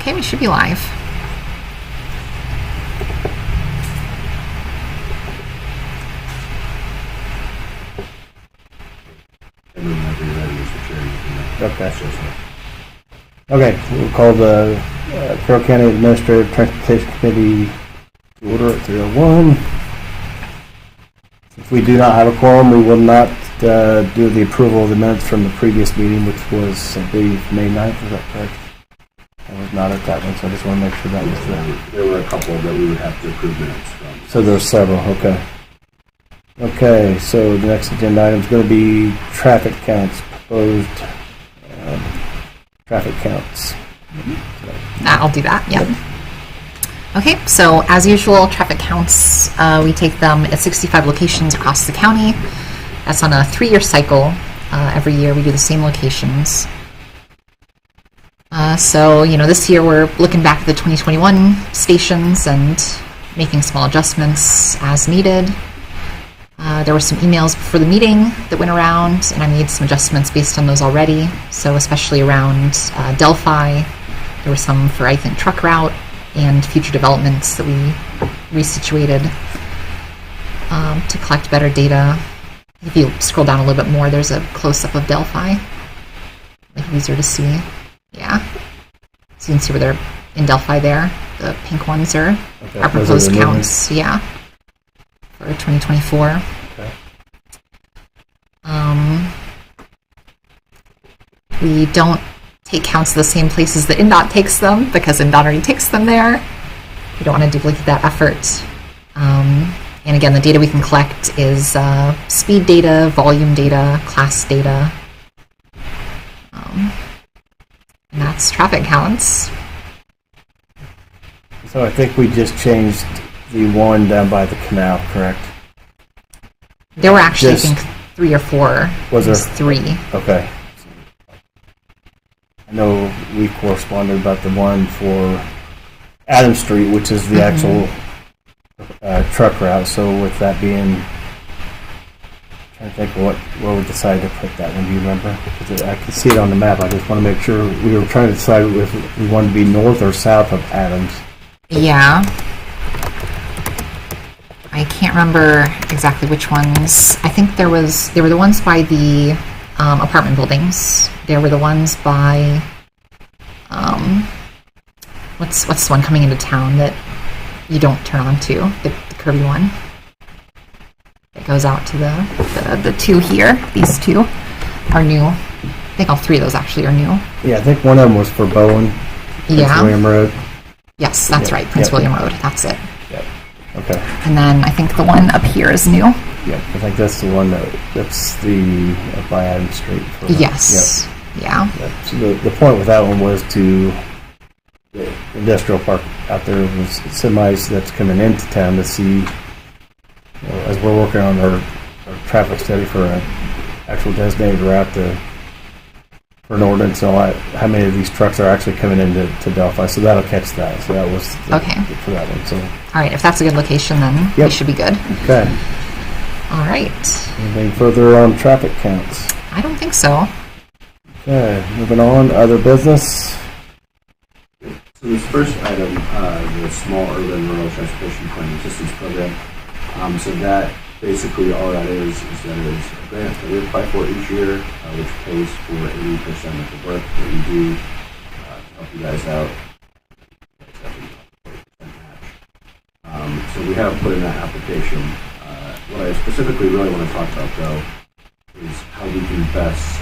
Okay, we should be live. Okay, we'll call the Carroll County Administrative Transportation Committee to order at 3:01. Since we do not have a quorum, we will not do the approval of the minutes from the previous meeting, which was, I believe, May 9th. Is that correct? I was not at that one, so I just want to make sure that was There were a couple that we would have to approve minutes from. So there are several, okay. Okay, so the next agenda item is going to be traffic counts, proposed traffic counts. I'll do that, yep. Okay, so as usual, traffic counts, we take them at 65 locations across the county. That's on a 3-year cycle. Every year we do the same locations. So, this year we're looking back at the 2021 stations and making small adjustments as needed. There were some emails before the meeting that went around, and I made some adjustments based on those already. So especially around Delphi, there were some for, I think, truck route and future developments that we resituated to collect better data. If you scroll down a little bit more, there's a close-up of Delphi. Make it easier to see. Yeah. So you can see where they're in Delphi there. The pink ones are our proposed counts. Yeah. For 2024. Okay. We don't take counts of the same places that INDOT takes them because INDOT already takes them there. We don't want to duplicate that effort. And again, the data we can collect is speed data, volume data, class data. And that's traffic counts. So I think we just changed the one down by the canal, correct? There were actually, I think, 3 or 4. Was there? 3. Okay. I know we corresponded about the one for Adams Street, which is the actual truck route. So with that being, I'm trying to think where we decided to put that one. Do you remember? Because I can see it on the map. I just want to make sure we were trying to decide if we wanted to be north or south of Adams. Yeah. I can't remember exactly which ones. I think they were the ones by the apartment buildings. There were the ones by what's the one coming into town that you don't turn on to, the curvy one that goes out to the 2 here. These 2 are new. I think all 3 of those actually are new. Yeah, I think one of them was for Bowen. Yeah. William Road. Yes, that's right. Prince William Road. That's it. Yep. Okay. And then I think the one up here is new. Yeah, I think that's the one that's the by Adams Street. Yes. Yep. Yeah. Yep. So the point with that one was to the industrial park out there was semis that's coming into town to see, as we're working on our traffic study for an actual designated route for an ordinance, and all that, how many of these trucks are actually coming into Delphi. So that'll catch that. So that was okay for that one. So all right, if that's a good location, then we should be good. Okay. All right. Anything further on traffic counts? I don't think so. Okay, moving on. Other business. So this first item, the Small Urban Rural Transportation Planning Assistance Program. So that basically all that is that it is a grant that we apply for each year, which pays for 80% of the work that we do to help you guys out. So we have put in that application. What I specifically really want to talk about, though, is how we can best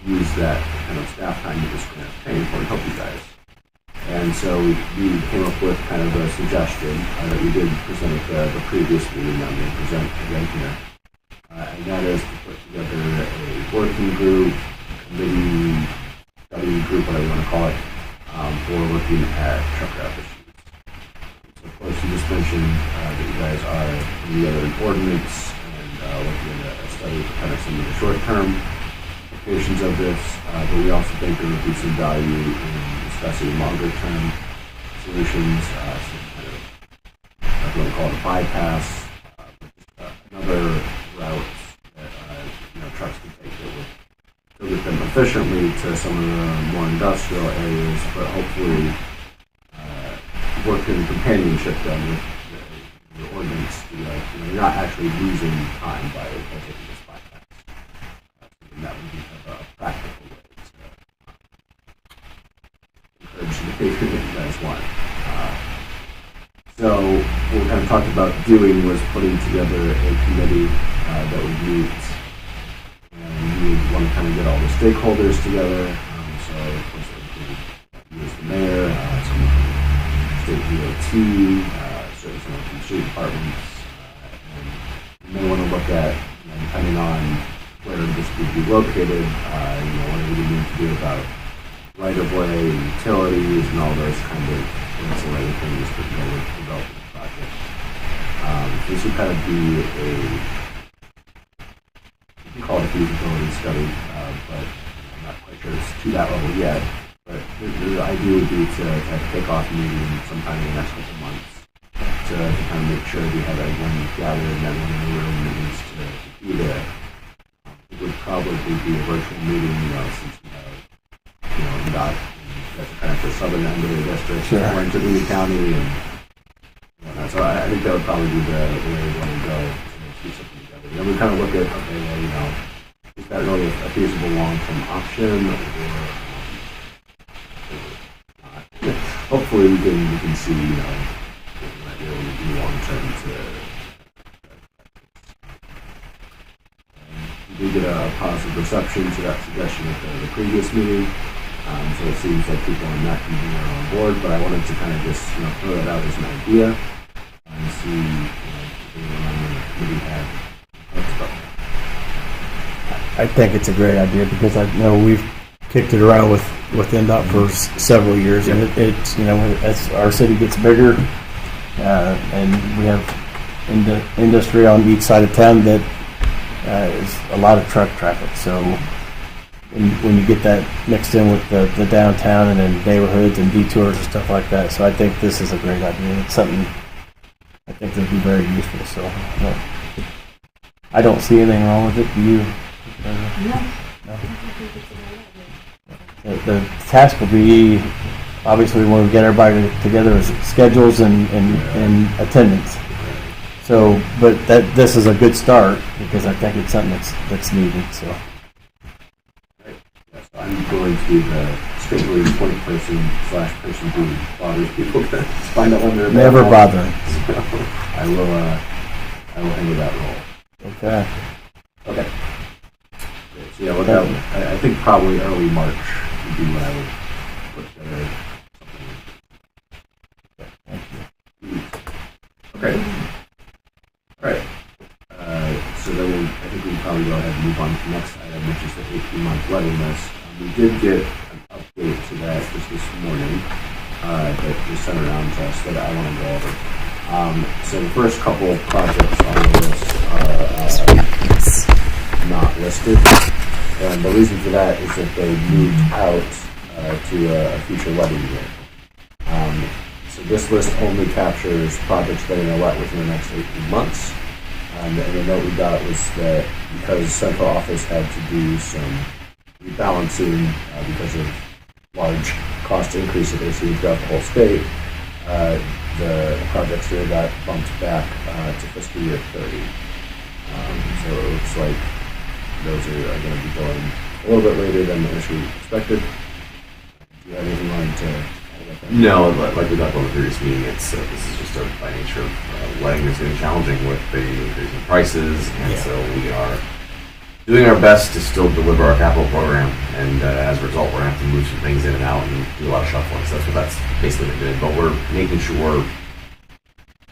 use that kind of staff time that this grant is paying for to help you guys. And so we came up with kind of a suggestion that we did present at the previous meeting that I'm going to present again here. And that is to put together a working group, committee, study group, whatever you want to call it, for looking at truck route issues. So of course, you just mentioned that you guys are in the other ordinance and looking at a study for kind of some of the short-term implications of this, but we also think there would be some value in discussing longer-term solutions, some kind of, I don't want to call it a bypass, another route that trucks can take that would get them efficiently to some of the more industrial areas, but hopefully work in companionship then with the ordinance to like, you're not actually losing time by taking this bypass. And that would be kind of a practical way to encourage the behavior that you guys want. So what we kind of talked about doing was putting together a committee that would meet, and we would want to kind of get all the stakeholders together. So of course it would include you as the mayor, someone from state DOT, certainly someone from the street departments, and you may want to look at, depending on where this would be located, what do we need to do about right-of-way, utilities, and all those kind of ancillary things that go with developing the project. This would kind of be you can call it a feasibility study, but I'm not quite sure it's to that level yet. But the idea would be to have a kickoff meeting sometime in the next couple of months to kind of make sure we have everyone gathered and everyone in the room that needs to be there. It would probably be a virtual meeting, since we have NDOT, that's kind of the southern end of the district, sure. Going to Lee County and whatnot. So I think that would probably be the way we want to go to keep something together. Then we kind of look at, okay, well, is that really a feasible long-term option or not? Hopefully we can see, what we might be able to do long-term to. We did get a positive reception to that suggestion at the previous meeting. So it seems like people in that community are on board, but I wanted to kind of just throw that out as an idea and see if anyone on the committee had thoughts about that. I think it's a great idea because I know we've kicked it around with NDOT for several years, and it's as our city gets bigger, and we have industry on each side of town that is a lot of truck traffic. So when you get that mixed in with the downtown and then neighborhoods and detours and stuff like that, so I think this is a great idea. It's something I think that would be very useful. So I don't see anything wrong with it. Do you? No. The task will be, obviously, when we get everybody together, is schedules and attendance. So, but this is a good start because I think it's something that's needed. So. I'm going to be the strictly point person who bothers people to find out when they're never bothering. So I will handle that role. Okay. Great. So yeah, I think probably early March would be when I would put together something. Okay. All right. So then I think we can probably go ahead and move on to the next item, which is the 18-month letting list. We did get an update to that just this morning that was sent around to us that I want to go over. So the first couple of projects on the list are not listed. And the reason for that is that they moved out to a future letting year. So this list only captures projects that are going to let within the next 18 months. And the note we got was that because central office had to do some rebalancing because of large cost increase that they see throughout the whole state, the projects here got bumped back to fiscal year 30. So it looks like those are going to be going a little bit later than initially expected. Do you have anything on to add about that? No, like we talked about in the previous meeting, this is just by nature of letting is getting challenging with the increase in prices, and so we are doing our best to still deliver our capital program, and as a result, we're going to have to move some things in and out and do a lot of shuffling. So that's basically what we're doing. But we're making sure we're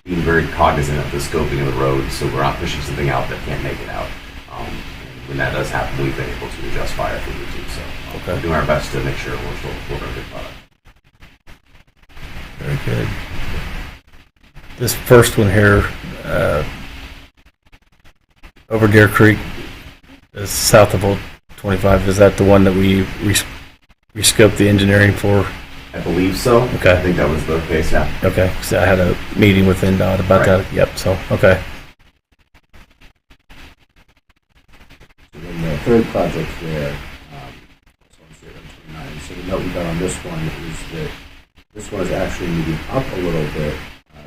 being very cognizant of the scoping of the road, so we're not pushing something out that can't make it out. And when that does happen, we've been able to adjust fire if we need to. So we're doing our best to make sure we're still delivering a good product. Very good. This first one here, over Deer Creek, is south of Old 25. Is that the one that we scoped the engineering for? I believe so. Okay. I think that was the case, yeah. Okay, so I had a meeting with NDOT about that. Yep, so, okay. So then the third project there, so the note we got on this one is that This one is actually moving up a little bit.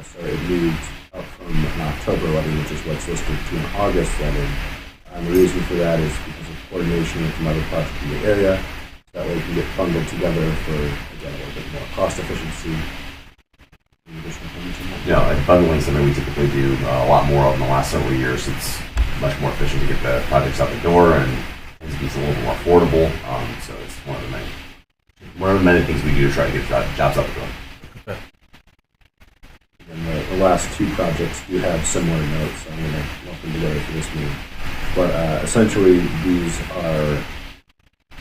So it moved up from an October levy, which is what's listed, to an August levy. And the reason for that is because of coordination with another project in the area. So that way we can get bundled together for, again, a little bit more cost efficiency. Any additional comments on that? No, and bundling is something we typically do a lot more of in the last several years. It's much more efficient to get the projects out the door and tends to be a little bit more affordable. So it's one of the many things we do to try to get jobs out the door. And the last two projects do have similar notes. I'm going to lump them together for this meeting. But essentially, these are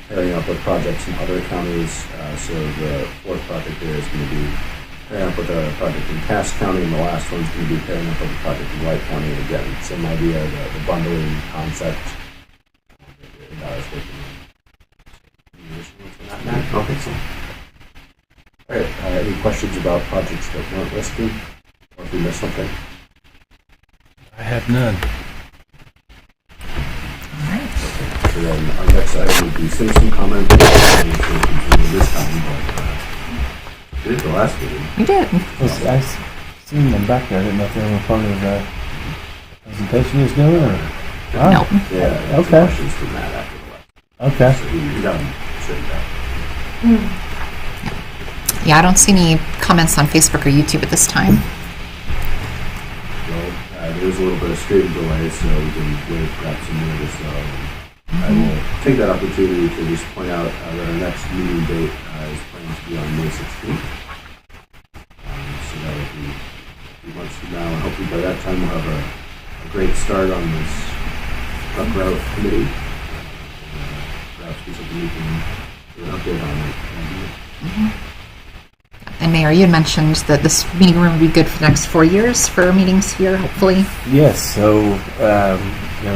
pairing up with projects in other counties. So the fourth project there is going to be pairing up with a project in Cass County, and the last one's going to be pairing up with a project in White County. And again, same idea, the bundling concept. That is working on. Any additional ones on that, Matt? Okay, so. All right. Any questions about projects that weren't listed? Or if we missed something? I have none. All right. So then our next item would be citizen comment. This time, but we did the last meeting. We did. I seen them back there. I didn't know if they were part of the presentation he was doing or. No. Yeah. Okay. Questions from Matt after the last. Okay. So we got them sitting down. Yeah, I don't see any comments on Facebook or YouTube at this time. Well, there is a little bit of stream delay, so we can wait perhaps some minutes. I will take that opportunity to just point out that our next meeting date is planned to be on May 16th. So that will be a few months from now, and hopefully by that time we'll have a great start on this truck route committee. Perhaps be something we can do an update on it. And Mayor, you had mentioned that this meeting room would be good for the next 4 years for meetings here, hopefully. Yes. So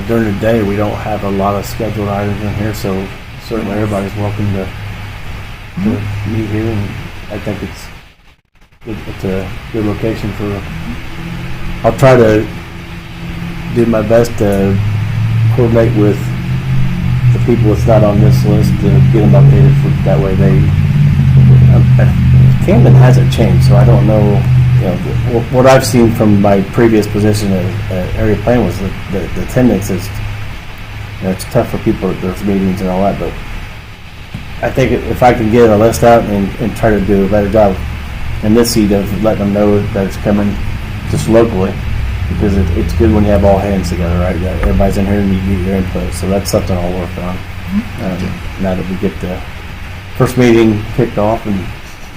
during the day we don't have a lot of scheduled items in here, so certainly everybody's welcome to meet here, and I think it's a good location for. I'll try to do my best to coordinate with the people that's not on this list to get them updated. That way Camden hasn't changed, so I don't know. What I've seen from my previous position at area plan was the attendance is. It's tough for people at those meetings and all that, but I think if I can get a list out and try to do a better job in this seat of letting them know that it's coming just locally, because it's good when you have all hands together, right? Everybody's in here and you get your input, so that's something I'll work on. Now that we get the first meeting kicked off, and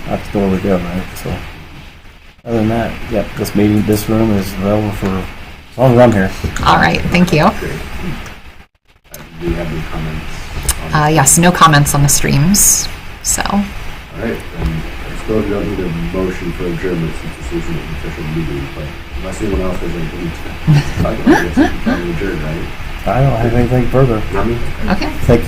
that's the way we go, right? So, other than that, this room is available for as long as I'm here. All right, thank you. Great. Do you have any comments? Yes, no comments on the streams. So, All right, then I suppose we don't need a motion for adjournment since this isn't an official meeting, but unless anyone else has anything to talk about, I guess we can probably adjourn, right? I don't have anything further. Remy? okay. Thank you.